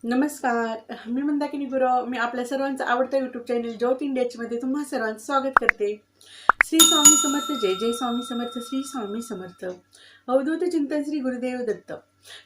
नमस्कार. मी मंदाकिनी गुरव. मी आपल्या सर्वांचं आवडतं यूट्यूब चॅनल ज्योत इंडियामध्ये तुम्हा सर्वांचं स्वागत करते. श्री स्वामी समर्थ. जय जय स्वामी समर्थ. श्री स्वामी समर्थ. अवधूत चिंतन श्री गुरुदेव दत्त,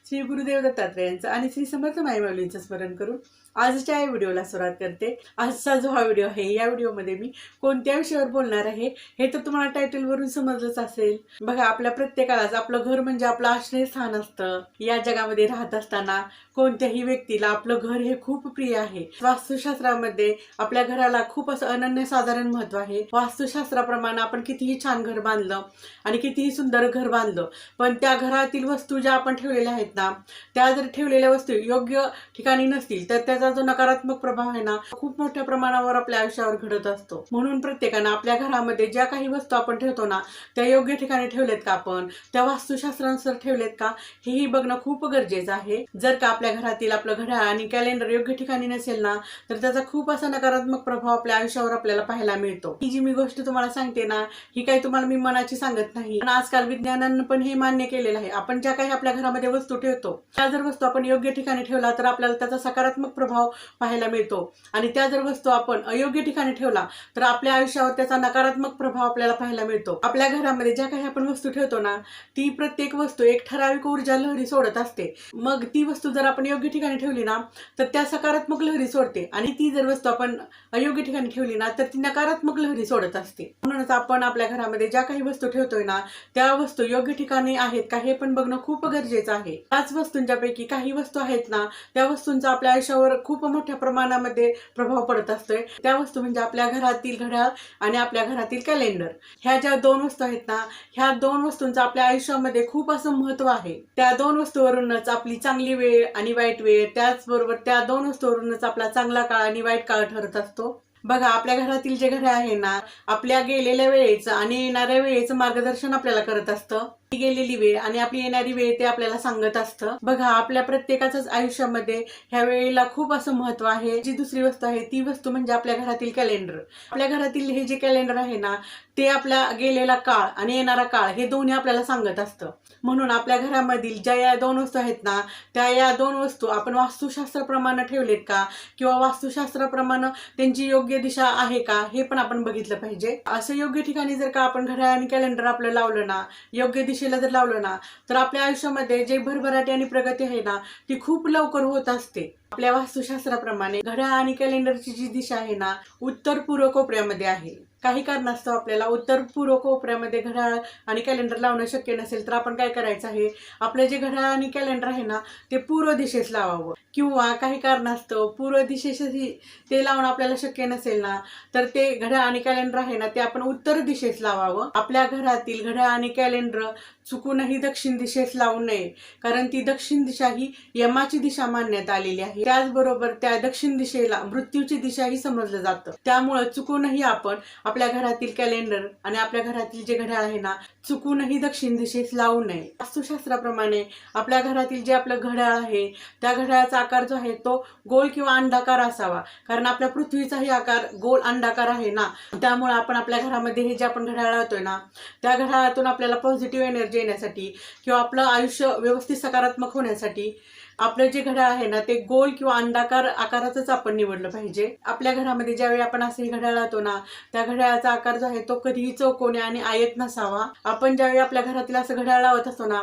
श्री गुरुदेव दत्तात्रेयांचं आणि श्री समर्थ माईमाऊलींचं स्मरण करून आजच्या या व्हिडिओला सुरुवात करते. आजचा जो हा व्हिडिओ आहे, या व्हिडिओमध्ये मी कोणत्या विषयावर बोलणार आहे हे तर तुम्हाला टायटलवरून समजलंच असेल. बघा, आपल्या प्रत्येकालाच आपलं घर म्हणजे आपलं आश्रयस्थान असतं. या जगामध्ये राहत असताना कोणत्याही व्यक्तीला आपलं घर हे खूप प्रिय आहे. वास्तुशास्त्रामध्ये आपल्या घराला खूप असं अनन्यसाधारण महत्व आहे. वास्तुशास्त्राप्रमाणे आपण कितीही छान घर बांधलं आणि कितीही सुंदर घर बांधलं, पण त्या घरातील वस्तू ज्या आपण ठेवलेल्या आहेत ना, त्या जर ठेवलेल्या वस्तू योग्य ठिकाणी नसतील तर त्याचा जो नकारात्मक प्रभाव आहे ना, खूप मोठ्या प्रमाणावर आपल्या आयुष्यावर घडत असतो. म्हणून प्रत्येकानं आपल्या घरामध्ये ज्या काही वस्तू आपण ठेवतो ना, त्या योग्य ठिकाणी ठेवलेत का, आपण त्या वास्तुशास्त्रानुसार ठेवलेत का, हेही बघणं खूप गरजेचं आहे. जर का आपल्या घरातील आपलं घड्याळ आणि कॅलेंडर योग्य ठिकाणी नसेल ना, तर त्याचा खूप असा नकारात्मक प्रभाव आपल्या आयुष्यावर आपल्याला पाहायला मिळतो. ही जी मी गोष्ट तुम्हाला सांगते ना, ही काही तुम्हाला मी मनाची सांगत नाही, पण आजकाल विज्ञानानं पण हे मान्य केलेलं आहे. आपण ज्या काही आपल्या घरामध्ये वस्तू ठेवतो, त्या जर वस्तू आपण योग्य ठिकाणी ठेवला तर आपल्याला त्याचा सकारात्मक प्रभाव पाहायला मिळतो, आणि त्या जर वस्तू आपण अयोग्य ठिकाणी ठेवला तर आपल्या आयुष्यावर त्याचा नकारात्मक प्रभाव आपल्याला पाहायला मिळतो. आपल्या घरामध्ये ज्या काही आपण वस्तू ठेवतो ना, ती प्रत्येक वस्तू एक ठराविक ऊर्जा लहरी सोडत असते. मग ती वस्तू जर आपण योग्य ठिकाणी ठेवली ना, तर त्या सकारात्मक लहरी सोडते, आणि ती जर वस्तू आपण अयोग्य ठिकाणी ठेवली ना, तर ती नकारात्मक लहरी सोडत असते. म्हणूनच आपण आपल्या घरामध्ये ज्या काही वस्तू ठेवतोय ना, त्या वस्तू योग्य ठिकाणी आहेत का हे पण बघणं खूप गरजेचं आहे. त्याच वस्तूंच्या पैकी काही वस्तू आहेत ना, त्या वस्तूंचा आपल्या आयुष्यावर खूप मोठ्या प्रमाणामध्ये प्रभाव पडत असतोय. त्या वस्तू म्हणजे आपल्या घरातील घड्याळ आणि आपल्या घरातील कॅलेंडर. ह्या ज्या दोन वस्तू आहेत ना, ह्या दोन वस्तूंचं आपल्या आयुष्यामध्ये खूप असं महत्व आहे. त्या दोन वस्तूवरूनच आपली चांगली वेळ आणि वाईट वेळ, त्याचबरोबर त्या दोन वस्तूवरूनच आपला चांगला काळ आणि वाईट काळ ठरत असतो. बघा, आपल्या घरातील जे घड्याळ आहे ना, आपल्या गेलेल्या वेळेचं आणि येणाऱ्या वेळेचं मार्गदर्शन आपल्याला करत असतं. गेलेली वेळ आणि आपली येणारी वेळ ते आपल्याला सांगत असतं. बघा, आपल्या प्रत्येकाच्याच आयुष्यामध्ये ह्या वेळेला खूप असं महत्व आहे. जी दुसरी वस्तू आहे ती वस्तू म्हणजे आपल्या घरातील कॅलेंडर. आपल्या घरातील हे जे कॅलेंडर आहे ना, ते आपला गेलेला काळ आणि येणारा काळ हे दोन्ही आपल्याला सांगत असतं. म्हणून आपल्या घरामधील ज्या या दोन वस्तू आहेत ना, त्या या दोन वस्तू आपण वास्तुशास्त्राप्रमाणे ठेवलेत का, किंवा वास्तुशास्त्राप्रमाणे त्यांची योग्य दिशा आहे का, हे पण आपण बघितलं पाहिजे. असं योग्य ठिकाणी जर का आपण घड्याळ आणि कॅलेंडर आपलं लावलं ना, योग्य दिशेला जर लावलं ना, तर आपल्या आयुष्यामध्ये जे भरभराटी आणि प्रगती आहे ना, ती खूप लवकर होत असते. आपल्या वास्तुशास्त्राप्रमाणे घड्याळ आणि कॅलेंडरची जी दिशा आहे ना, उत्तर पूर्व कोपऱ्यामध्ये आहे. काही कारणास्तव आपल्याला उत्तर पूर्व कोपऱ्यामध्ये घड्याळ आणि कॅलेंडर लावणं शक्य नसेल तर आपण काय करायचं आहे, आपलं जे घड्याळ आणि कॅलेंडर आहे ना, ते पूर्व दिशेस लावावं. किंवा काही कारणास्तव पूर्व दिशेशी ते लावणं आपल्याला शक्य नसेल ना, तर ते घड्याळ आणि कॅलेंडर आहे ना, ते आपण उत्तर दिशेस लावावं. आपल्या घरातील घड्याळ आणि कॅलेंडर चुकूनही दक्षिण दिशेस लावू नये, कारण ती दक्षिण दिशा ही यमाची दिशा मानण्यात आलेली आहे. त्याचबरोबर त्या दक्षिण दिशेला मृत्यूची दिशाही समजलं जातं. त्यामुळे चुकूनही आपण आपल्या घरातील कॅलेंडर आणि आपल्या घरातील जे घड्याळ आहे ना, चुकूनही दक्षिण दिशेस लावू नये. वास्तुशास्त्राप्रमाणे आपल्या घरातील जे आपलं घड्याळ आहे, त्या घड्याळाचा आकार जो आहे तो गोल किंवा अंडाकार असावा, कारण आपल्या पृथ्वीचाही आकार गोल अंडाकार आहे ना. त्यामुळे आपण आपल्या घरामध्ये हे जे आपण घड्याळ लावतोय ना, त्या घड्याळातून आपल्याला पॉझिटिव्ह एनर्जी येण्यासाठी किंवा आपलं आयुष्य व्यवस्थित सकारात्मक होण्यासाठी आपलं जे घड्याळ आहे ना, ते गोल किंवा अंडाकार आकाराचंच आपण निवडलं पाहिजे. आपल्या घरामध्ये ज्यावेळी आपण असे घड्याळ लावतो ना, त्या घड्याळाचा आकार जो आहे तो कधीही चौकोनी आणि आयत नसावा. आपण ज्यावेळी आपल्या घरातील असं घड्याळ लावत असतो ना,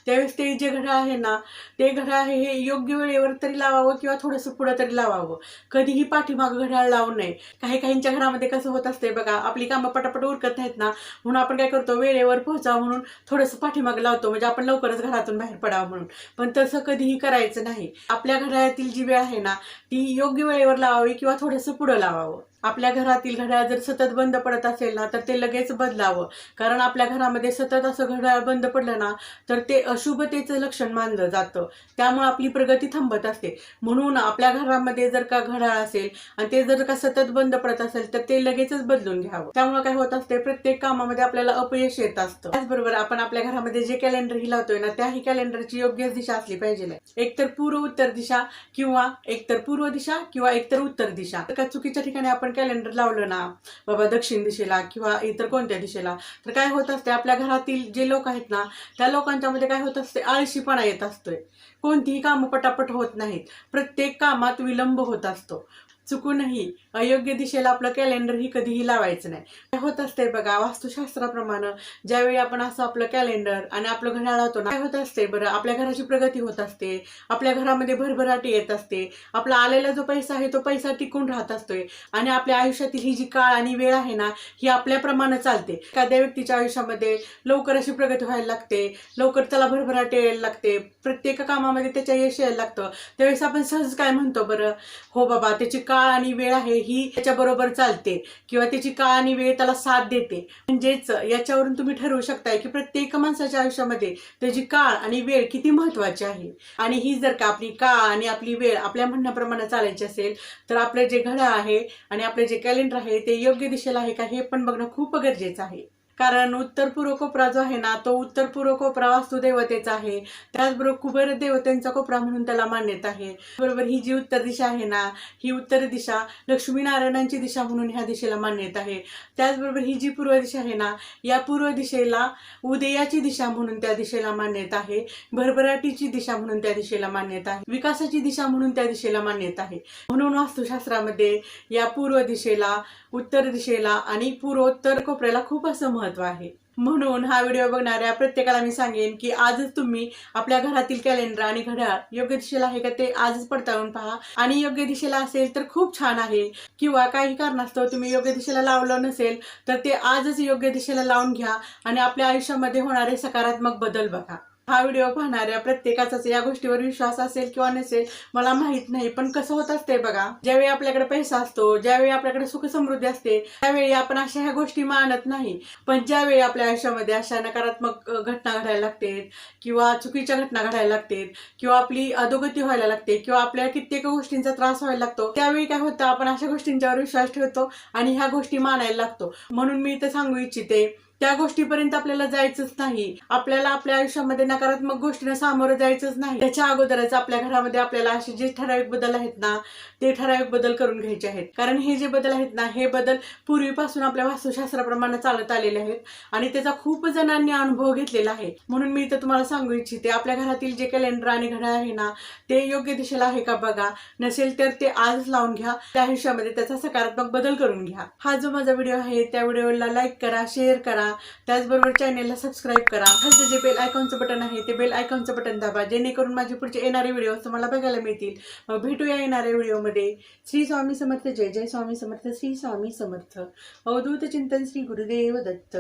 त्यावेळेस ते जे घड्याळ आहे ना, ते घड्याळ हे योग्य वेळेवर तरी लावावं किंवा थोडंसं पुढं तरी लावावं. कधीही पाठीमागं घड्याळ लावू नये. काहींच्या घरामध्ये कसं होत असते बघा, आपली कामं पटापट उरकत नाहीत ना, म्हणून आपण काय करतो, वेळेवर पोहोचावं म्हणून थोडंसं पाठीमागं लावतो, म्हणजे आपण लवकरच घरातून बाहेर पडावं म्हणून. पण तसं कधीही करायचं नाही. आपल्या घड्याळातील जी वेळ आहे ना, ती योग्य वेळेवर लावावी किंवा थोडंसं पुढं लावावं. आपल्या घरातील घड्याळ जर सतत बंद पडत असेल ना, तर ते लगेच बदलावं, कारण आपल्या घरामध्ये सतत असं घड्याळ बंद पडलं ना, तर ते अशुभतेचं लक्षण मानलं जातं. त्यामुळे आपली प्रगती थांबत असते. म्हणून आपल्या घरामध्ये जर का घड्याळ असेल आणि ते जर का सतत बंद पडत असेल तर ते लगेचच बदलून घ्यावं. त्यामुळे काय होत असते, प्रत्येक कामामध्ये आपल्याला अपयश येत असतं. त्याचबरोबर आपण आपल्या घरामध्ये जे कॅलेंडर ही लावतोय ना, त्याही कॅलेंडरची योग्य दिशा असली पाहिजे. एकतर पूर्व उत्तर दिशा किंवा एकतर पूर्व दिशा किंवा एकतर उत्तर दिशा. तर चुकीच्या ठिकाणी आपण आपण कॅलेंडर लावलं ना बाबा दक्षिण दिशेला किंवा इतर कोणत्या दिशेला, तर काय होत असते, आपल्या घरातील जे लोक आहेत ना त्या लोकांच्या मध्ये काय होत असते, आळशीपणा येत असतोय. कोणतीही कामं पटापट होत नाहीत, प्रत्येक कामात विलंब होत असतो. चुकूनही अयोग्य दिशेला आपलं कॅलेंडर ही कधीही लावायचं नाही. काय होत असते बघा, वास्तुशास्त्राप्रमाणे ज्यावेळी आपण असं आपलं कॅलेंडर आणि आपलं घड्याळ लावतो ना, काय होत असते बरं, आपल्या घराची प्रगती होत असते, आपल्या घरामध्ये भरभराटी येत असते, आपला आलेला जो पैसा आहे तो पैसा टिकून राहत असतोय आणि आपल्या आयुष्यातील ही जी काळ आणि वेळ आहे ना ही आपल्याप्रमाणे चालते. एखाद्या व्यक्तीच्या आयुष्यामध्ये लवकर अशी प्रगती व्हायला लागते, लवकर त्याला भरभराटी यायला लागते, प्रत्येक कामामध्ये त्याच्या यश यायला लागतं. त्यावेळेस आपण सहज काय म्हणतो बरं, हो बाबा त्याची काळ आणि वेळ आहे ही त्याच्याबरोबर चालते किंवा त्याची काळ आणि वेळ त्याला साथ देते. म्हणजेच याच्यावरून तुम्ही ठरवू शकताय की प्रत्येक माणसाच्या आयुष्यामध्ये त्याची काळ आणि वेळ किती महत्वाची आहे. आणि ही जर का आपली काळ आणि आपली वेळ आपल्या म्हणण्याप्रमाणे चालायची असेल तर आपलं जे घड्याळ आहे आणि आपले जे कॅलेंडर आहे ते योग्य दिशेला आहे का हे पण बघणं खूप गरजेचं आहे. कारण उत्तर पूर्व कोपरा जो आहे ना तो उत्तर पूर्व कोपरा वास्तुदेवतेचा आहे, त्याचबरोबर कुबेर देवतेचा कोपरा म्हणून त्याला मान्यता आहे. बरोबर ही जी उत्तर दिशा आहे ना ही उत्तर दिशा लक्ष्मीनारायणांची दिशा म्हणून ह्या दिशेला मान्यता आहे. त्याचबरोबर ही जी पूर्व दिशा आहे ना या पूर्व दिशेला उदयाची दिशा म्हणून त्या दिशेला मान्यता आहे, भरभराटीची दिशा म्हणून त्या दिशेला मान्यता आहे, विकासाची दिशा म्हणून त्या दिशेला मान्यता आहे. म्हणून वास्तुशास्त्रामध्ये या पूर्व दिशेला, उत्तर दिशेला आणि पूर्वोत्तर कोपऱ्याला खूप असं महत्व आहे. म्हणून हा व्हिडिओ बघणाऱ्या प्रत्येकाला मी सांगेन की आजच तुम्ही आपल्या घरातील कॅलेंडर आणि घड्याळ योग्य दिशेला आहे का ते आजच पडताळून पहा. आणि योग्य दिशेला असेल तर खूप छान आहे, किंवा काही कारणास्तव तुम्ही योग्य दिशेला लावलं नसेल तर ते आजच योग्य दिशेला लावून घ्या आणि आपल्या आयुष्यामध्ये होणारे सकारात्मक बदल बघा. हा व्हिडिओ पाहणाऱ्या प्रत्येकाचाच या गोष्टीवर विश्वास असेल किंवा नसेल मला माहित नाही, पण कसं होत असते बघा, ज्यावेळी आपल्याकडे पैसा असतो, ज्यावेळी आपल्याकडे सुख समृद्धी असते त्यावेळी आपण अशा ह्या गोष्टी मानत नाही. पण ज्यावेळी आपल्या आयुष्यामध्ये अशा नकारात्मक घटना घडायला लागते किंवा चुकीच्या घटना घडायला लागते किंवा आपली अधोगती व्हायला लागते किंवा आपल्याला कित्येक गोष्टींचा त्रास व्हायला लागतो, त्यावेळी काय होतं, आपण अशा गोष्टींच्यावर विश्वास ठेवतो आणि ह्या गोष्टी मानायला लागतो. म्हणून मी इथं सांगू इच्छिते त्या गोष्टीपर्यंत आपल्याला जायचंच नाही. आपल्याला आपल्या आयुष्यामध्ये नकारात्मक गोष्टींना सामोरं जायचंच नाही. त्याच्या अगोदरच आपल्या घरामध्ये आपल्याला असे जे ठराविक बदल आहेत ना ते ठराविक बदल करून घ्यायचे आहेत. कारण हे जे बदल आहेत ना हे बदल पूर्वीपासून आपल्या वास्तुशास्त्राप्रमाणे चालत आलेले आहेत आणि त्याचा खूप जणांनी अनुभव घेतलेला आहे. म्हणून मी इथं तुम्हाला सांगू इच्छिते, आपल्या घरातील जे कॅलेंडर आणि घड्याळ आहे ना ते योग्य दिशेला आहे का बघा. नसेल तर ते आजच लावून घ्या, त्या आयुष्यामध्ये त्याचा सकारात्मक बदल करून घ्या. हा जो माझा व्हिडिओ आहे त्या व्हिडिओला लाईक करा, शेअर करा, त्याचबरोबर चॅनेलला सबस्क्राईब करा. खालचं जे बेल आयकॉनचं बटन आहे ते बेल आयकॉनचं बटन दाबा, जेणेकरून माझे पुढचे येणारे व्हिडिओ तुम्हाला बघायला मिळतील. मग भेटूया येणाऱ्या व्हिडिओमध्ये. श्री स्वामी समर्थ. जय जय स्वामी समर्थ. श्री स्वामी समर्थ. अवधूत चिंतन. श्री गुरुदेव दत्त.